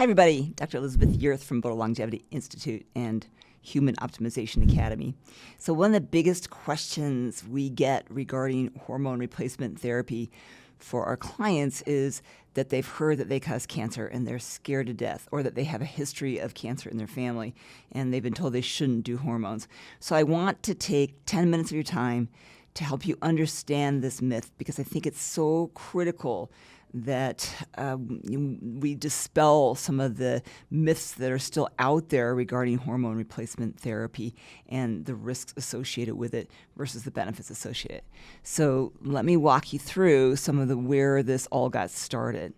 Hi, everybody. Dr. Elizabeth Yurth from Botal Longevity Institute and Human Optimization Academy. So one of the biggest questions we get regarding hormone replacement therapy for our clients is that they've heard that they cause cancer and they're scared to death, or that they have a history of cancer in their family and they've been told they shouldn't do hormones. So I want to take 10 minutes of your time to help you understand this myth, because I think it's so critical that we dispel some of the myths that are still out there regarding hormone replacement therapy and the risks associated with it versus the benefits associated. So let me walk you through some of where this all got started.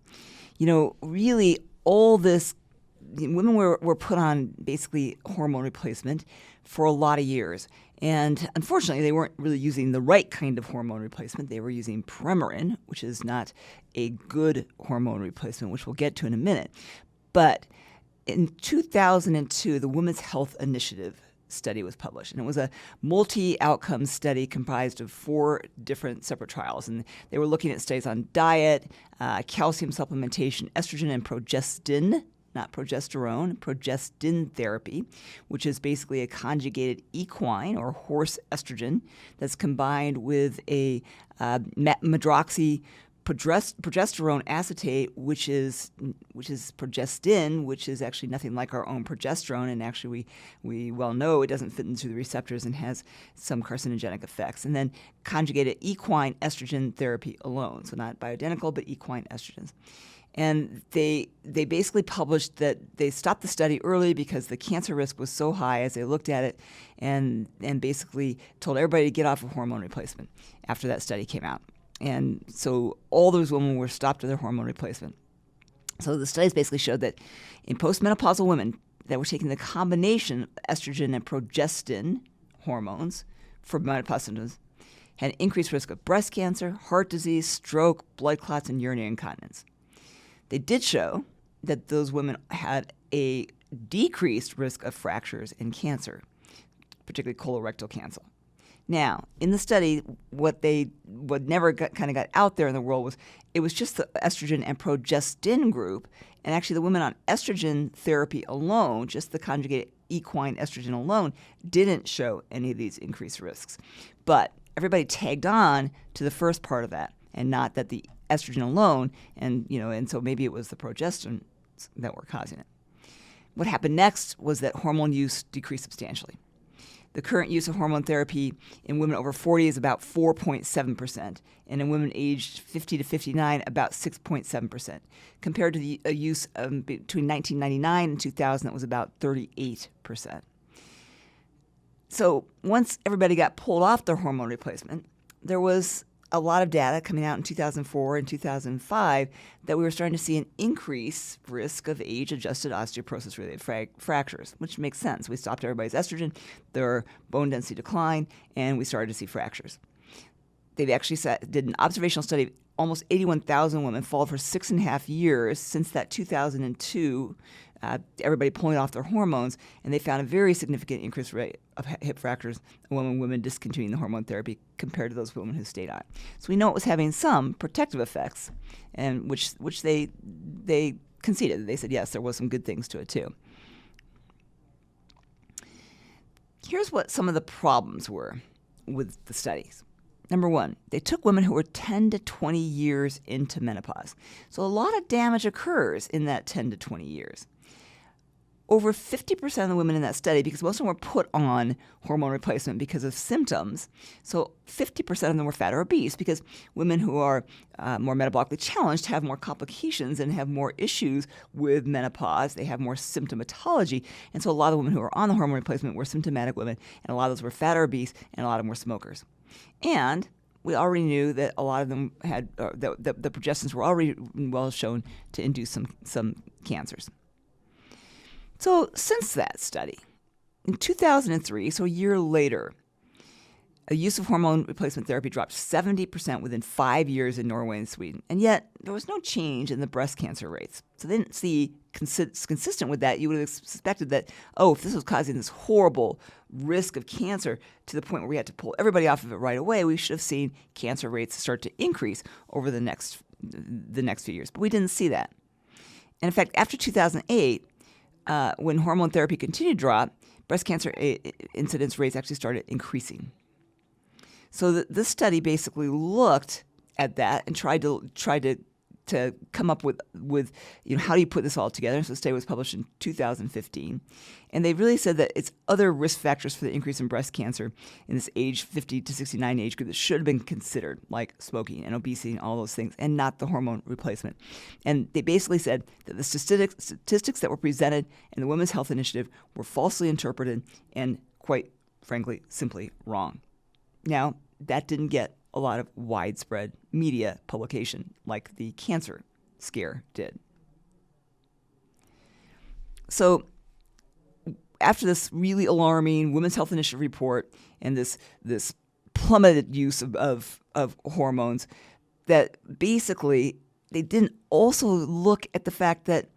Really all this, women were put on basically hormone replacement for a lot of years. And unfortunately, they weren't really using the right kind of hormone replacement. They were using Premarin, which is not a good hormone replacement, which we'll get to in a minute. But in 2002, the Women's Health Initiative study was published. And it was a multi-outcome study comprised of 4 different separate trials. And they were looking at studies on diet, calcium supplementation, estrogen, and progestin, not progesterone, progestin therapy, which is basically a conjugated equine or horse estrogen that's combined with a medroxy progesterone acetate, which is progestin, which is actually nothing like our own progesterone, and actually we well know it doesn't fit into the receptors and has some carcinogenic effects. And then conjugated equine estrogen therapy alone, so not bioidentical, but equine estrogens. And they basically published that they stopped the study early because the cancer risk was so high as they looked at it, and basically told everybody to get off of hormone replacement after that study came out. And so all those women were stopped with their hormone replacement. So the studies basically showed that in postmenopausal women that were taking the combination of estrogen and progestin hormones for menopause symptoms had an increased risk of breast cancer, heart disease, stroke, blood clots, and urinary incontinence. They did show that those women had a decreased risk of fractures and cancer, particularly colorectal cancer. Now, in the study, what never got out there in the world was it was just the estrogen and progestin group, and actually the women on estrogen therapy alone, just the conjugated equine estrogen alone, didn't show any of these increased risks. But everybody tagged on to the first part of that, and not that the estrogen alone, and so maybe it was the progesterone that were causing it. What happened next was that hormone use decreased substantially. The current use of hormone therapy in women over 40 is about 4.7%, and in women aged 50 to 59, about 6.7%, compared to the use between 1999 and 2000 that was about 38%. So once everybody got pulled off their hormone replacement, there was a lot of data coming out in 2004 and 2005 that we were starting to see an increased risk of age-adjusted osteoporosis-related fractures, which makes sense. We stopped everybody's estrogen, their bone density declined, and we started to see fractures. They actually did an observational study of almost 81,000 women followed for 6.5 years since that 2002, everybody pulling off their hormones, and they found a very significant increased rate of hip fractures among women discontinuing the hormone therapy compared to those women who stayed on it. So we know it was having some protective effects, and which they conceded. They said, yes, there was some good things to it too. Here's what some of the problems were with the studies. Number one, they took women who were 10 to 20 years into menopause. So a lot of damage occurs in that 10 to 20 years. Over 50% of the women in that study, because most of them were put on hormone replacement because of symptoms, so 50% of them were fat or obese, because women who are more metabolically challenged have more complications and have more issues with menopause. They have more symptomatology, and so a lot of women who were on the hormone replacement were symptomatic women, and a lot of those were fat or obese, and a lot of them were smokers. And we already knew that a lot of them had the progestins were already well shown to induce some cancers. So since that study, in 2003, so a year later, the use of hormone replacement therapy dropped 70% within 5 years in Norway and Sweden. And yet, there was no change in the breast cancer rates. So they didn't see, consistent with that, you would have suspected that, if this was causing this horrible risk of cancer to the point where we had to pull everybody off of it right away, we should have seen cancer rates start to increase over the next few years. But we didn't see that. And in fact, after 2008, when hormone therapy continued to drop, breast cancer incidence rates actually started increasing. So this study basically looked at that and tried to come up with how do you put this all together. So the study was published in 2015, and they really said that it's other risk factors for the increase in breast cancer in this age 50 to 69 age group that should have been considered, like smoking and obesity and all those things, and not the hormone replacement. And they basically said that the statistics that were presented in the Women's Health Initiative were falsely interpreted and, quite frankly, simply wrong. Now, that didn't get a lot of widespread media publication like the cancer scare did. So after this really alarming Women's Health Initiative report and this plummeted use of hormones, that basically they didn't also look at the fact that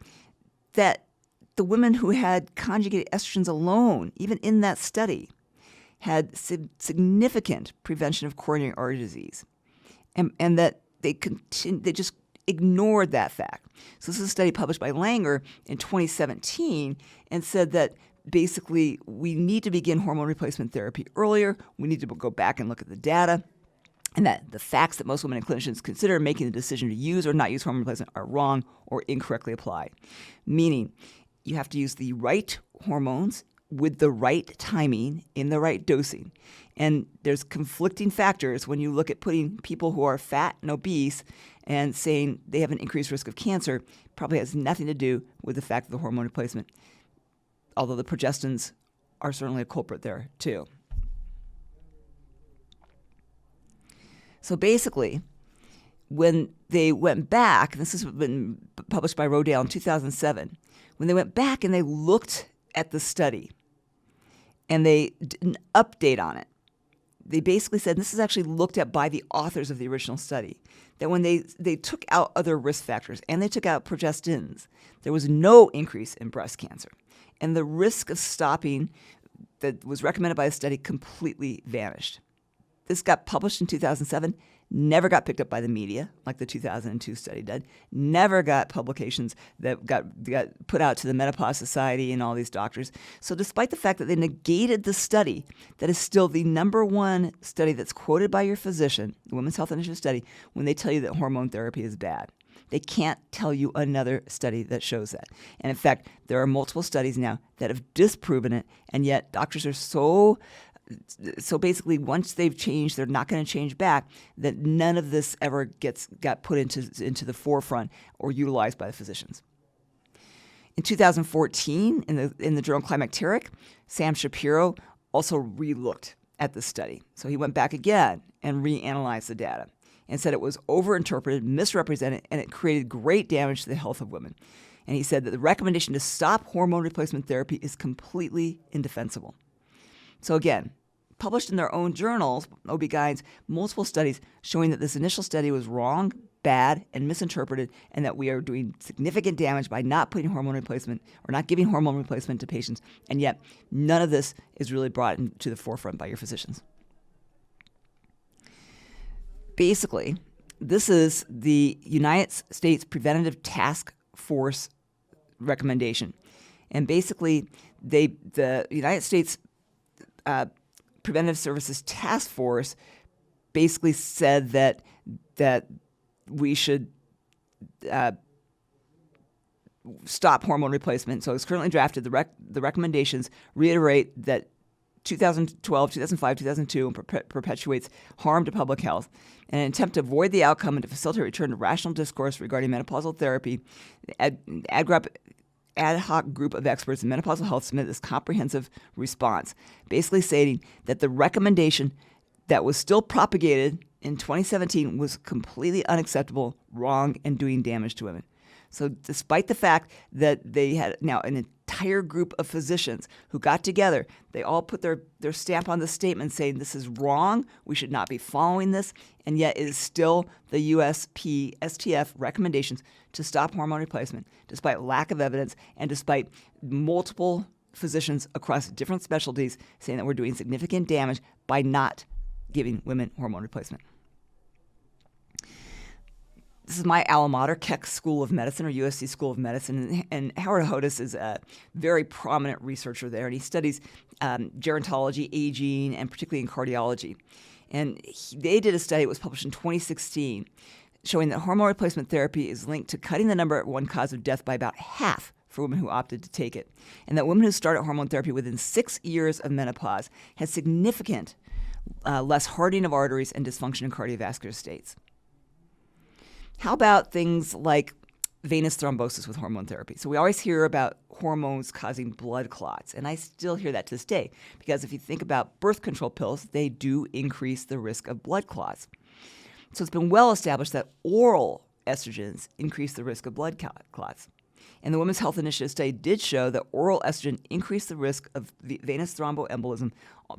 the women who had conjugated estrogens alone, even in that study, had significant prevention of coronary artery disease, and that they just ignored that fact. So this is a study published by Langer in 2017 and said that basically we need to begin hormone replacement therapy earlier. We need to go back and look at the data, and that the facts that most women and clinicians consider making the decision to use or not use hormone replacement are wrong or incorrectly applied. Meaning, you have to use the right hormones with the right timing in the right dosing. And there's conflicting factors when you look at putting people who are fat and obese and saying they have an increased risk of cancer. Probably has nothing to do with the fact of the hormone replacement, although the progestins are certainly a culprit there too. So basically, when they went back, this has been published by Rodale in 2007, when they went back and they looked at the study and they did an update on it, they basically said, and this is actually looked at by the authors of the original study, that when they took out other risk factors and they took out progestins, there was no increase in breast cancer. And the risk of stopping that was recommended by the study completely vanished. This got published in 2007, never got picked up by the media like the 2002 study did, never got publications that got put out to the Menopause Society and all these doctors. So despite the fact that they negated the study, that is still the number one study that's quoted by your physician, the Women's Health Initiative study, when they tell you that hormone therapy is bad. They can't tell you another study that shows that. And in fact, there are multiple studies now that have disproven it, and yet doctors are so basically, once they've changed, they're not going to change back, that none of this ever got put into the forefront or utilized by the physicians. In 2014, in the journal Climacteric, Sam Shapiro also relooked at the study. So he went back again and reanalyzed the data and said it was overinterpreted, misrepresented, and it created great damage to the health of women. And he said that the recommendation to stop hormone replacement therapy is completely indefensible. So again, published in their own journals, OB-GYNs, multiple studies showing that this initial study was wrong, bad, and misinterpreted, and that we are doing significant damage by not putting hormone replacement or not giving hormone replacement to patients, and yet none of this is really brought into the forefront by your physicians. Basically, this is the United States Preventative Task Force recommendation. And basically, the United States Preventive Services Task Force basically said that we should stop hormone replacement. So it's currently drafted. The recommendations reiterate that 2012, 2005, 2002 perpetuates harm to public health. In an attempt to avoid the outcome and to facilitate return to rational discourse regarding menopausal therapy, ad hoc group of experts in menopausal health submitted this comprehensive response, basically stating that the recommendation that was still propagated in 2017 was completely unacceptable, wrong, and doing damage to women. So despite the fact that they had now an entire group of physicians who got together, they all put their stamp on the statement saying this is wrong, we should not be following this, and yet it is still the USP STF recommendations to stop hormone replacement, despite lack of evidence and despite multiple physicians across different specialties saying that we're doing significant damage by not giving women hormone replacement. This is my alma mater, Keck School of Medicine, or USC School of Medicine, and Howard Hodis is a very prominent researcher there, and he studies gerontology, aging, and particularly in cardiology. And they did a study that was published in 2016 showing that hormone replacement therapy is linked to cutting the number one cause of death by about half for women who opted to take it, and that women who started hormone therapy within 6 years of menopause had significant less hardening of arteries and dysfunction in cardiovascular states. How about things like venous thrombosis with hormone therapy? So we always hear about hormones causing blood clots, and I still hear that to this day, because if you think about birth control pills, they do increase the risk of blood clots. So it's been well established that oral estrogens increase the risk of blood clots. And the Women's Health Initiative study did show that oral estrogen increased the risk of venous thromboembolism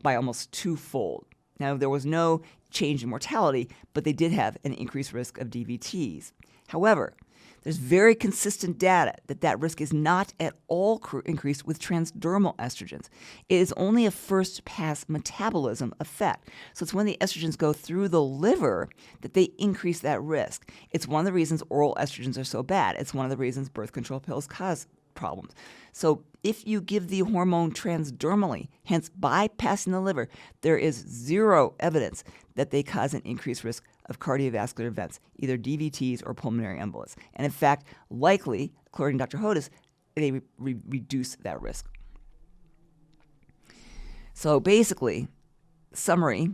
by almost twofold. Now, there was no change in mortality, but they did have an increased risk of DVTs. However, there's very consistent data that that risk is not at all increased with transdermal estrogens. It is only a first-pass metabolism effect. So it's when the estrogens go through the liver that they increase that risk. It's one of the reasons oral estrogens are so bad. It's one of the reasons birth control pills cause problems. So if you give the hormone transdermally, hence bypassing the liver, there is zero evidence that they cause an increased risk of cardiovascular events, either DVTs or pulmonary embolus. And in fact, likely, according to Dr. Hodis, they reduce that risk. So basically, summary,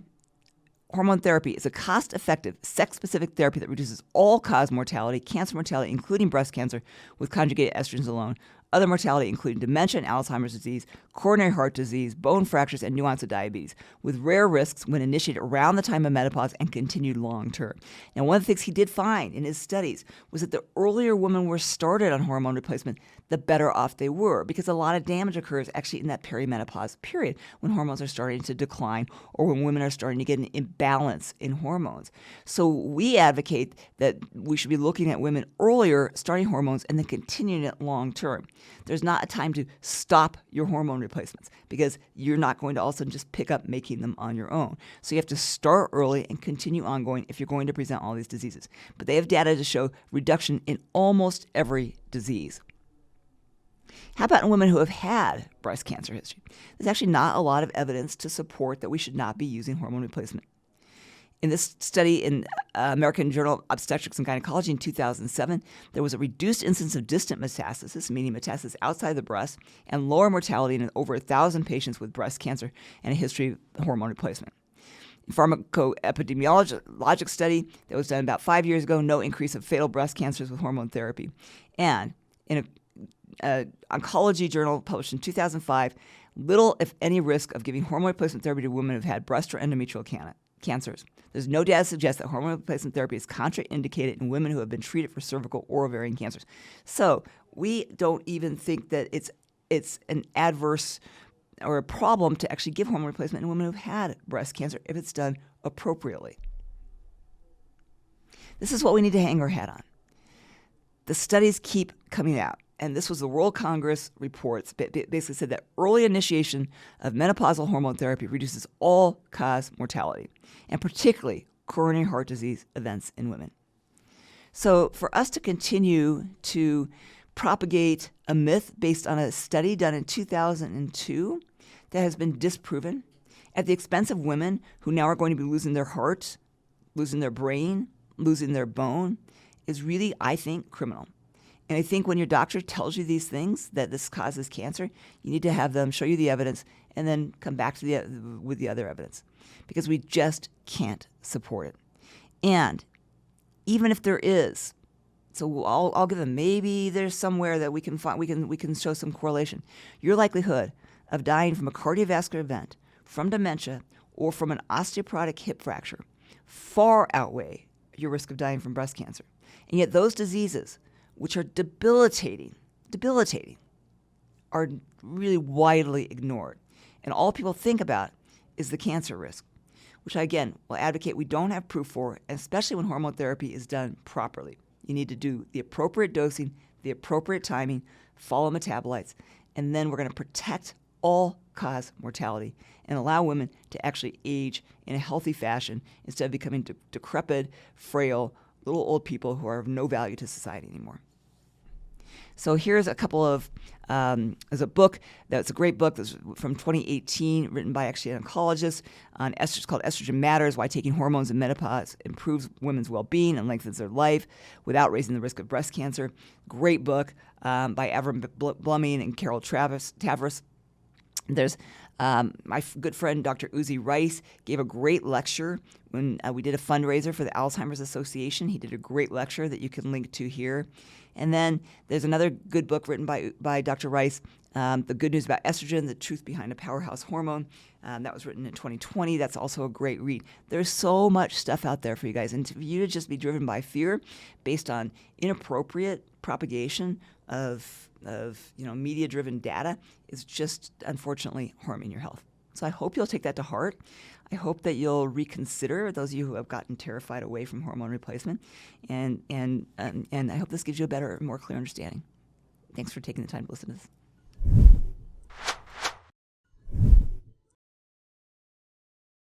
hormone therapy is a cost-effective, sex-specific therapy that reduces all-cause mortality, cancer mortality, including breast cancer, with conjugated estrogens alone, other mortality including dementia and Alzheimer's disease, coronary heart disease, bone fractures, and new-onset diabetes, with rare risks when initiated around the time of menopause and continued long-term. Now, one of the things he did find in his studies was that the earlier women were started on hormone replacement, the better off they were, because a lot of damage occurs actually in that perimenopause period when hormones are starting to decline or when women are starting to get an imbalance in hormones. So we advocate that we should be looking at women earlier, starting hormones, and then continuing it long-term. There's not a time to stop your hormone replacements because you're not going to all of a sudden just pick up making them on your own. So you have to start early and continue ongoing if you're going to present all these diseases. But they have data to show reduction in almost every disease. How about in women who have had breast cancer history? There's actually not a lot of evidence to support that we should not be using hormone replacement. In this study in American Journal of Obstetrics and Gynecology in 2007, there was a reduced incidence of distant metastasis, meaning metastasis outside the breast, and lower mortality in over 1,000 patients with breast cancer and a history of hormone replacement. In pharmacoepidemiologic study that was done about 5 years ago, no increase of fatal breast cancers with hormone therapy. And in an oncology journal published in 2005, little, if any, risk of giving hormone replacement therapy to women who have had breast or endometrial cancers. There's no data to suggest that hormone replacement therapy is contraindicated in women who have been treated for cervical or ovarian cancers. So we don't even think that it's an adverse or a problem to actually give hormone replacement in women who've had breast cancer if it's done appropriately. This is what we need to hang our hat on. The studies keep coming out. And this was the World Congress reports, basically said that early initiation of menopausal hormone therapy reduces all-cause mortality, and particularly coronary heart disease events in women. So for us to continue to propagate a myth based on a study done in 2002 that has been disproven at the expense of women who now are going to be losing their heart, losing their brain, losing their bone, is really, I think, criminal. And I think when your doctor tells you these things, that this causes cancer, you need to have them show you the evidence and then come back to with the other evidence, because we just can't support it. And even if there is, so I'll give them, maybe there's somewhere that we can find, we can show some correlation. Your likelihood of dying from a cardiovascular event, from dementia, or from an osteoporotic hip fracture far outweigh your risk of dying from breast cancer. And yet those diseases, which are debilitating, are really widely ignored. And all people think about is the cancer risk, which I, again, will advocate we don't have proof for, especially when hormone therapy is done properly. You need to do the appropriate dosing, the appropriate timing, follow metabolites, and then we're going to protect all-cause mortality and allow women to actually age in a healthy fashion instead of becoming decrepit, frail, little old people who are of no value to society anymore. So here's a couple of, there's a book that's a great book that's from 2018, written by actually an oncologist on estrogen. It's called Estrogen Matters: Why Taking Hormones in Menopause Improves Women's Well-Being and Lengthens Their Life Without Raising the Risk of Breast Cancer. Great book by Avram Bluming and Carol Tavris. There's my good friend Dr. Uzi Rice gave a great lecture when we did a fundraiser for the Alzheimer's Association. He did a great lecture that you can link to here. And then there's another good book written by Dr. Rice, The Good News About Estrogen, The Truth Behind a Powerhouse Hormone. That was written in 2020. That's also a great read. There's so much stuff out there for you guys. And for you to just be driven by fear based on inappropriate propagation of media-driven data is just, unfortunately, harming your health. So I hope you'll take that to heart. I hope that you'll reconsider, those of you who have gotten terrified away from hormone replacement, and I hope this gives you a better, more clear understanding. Thanks for taking the time to listen to this.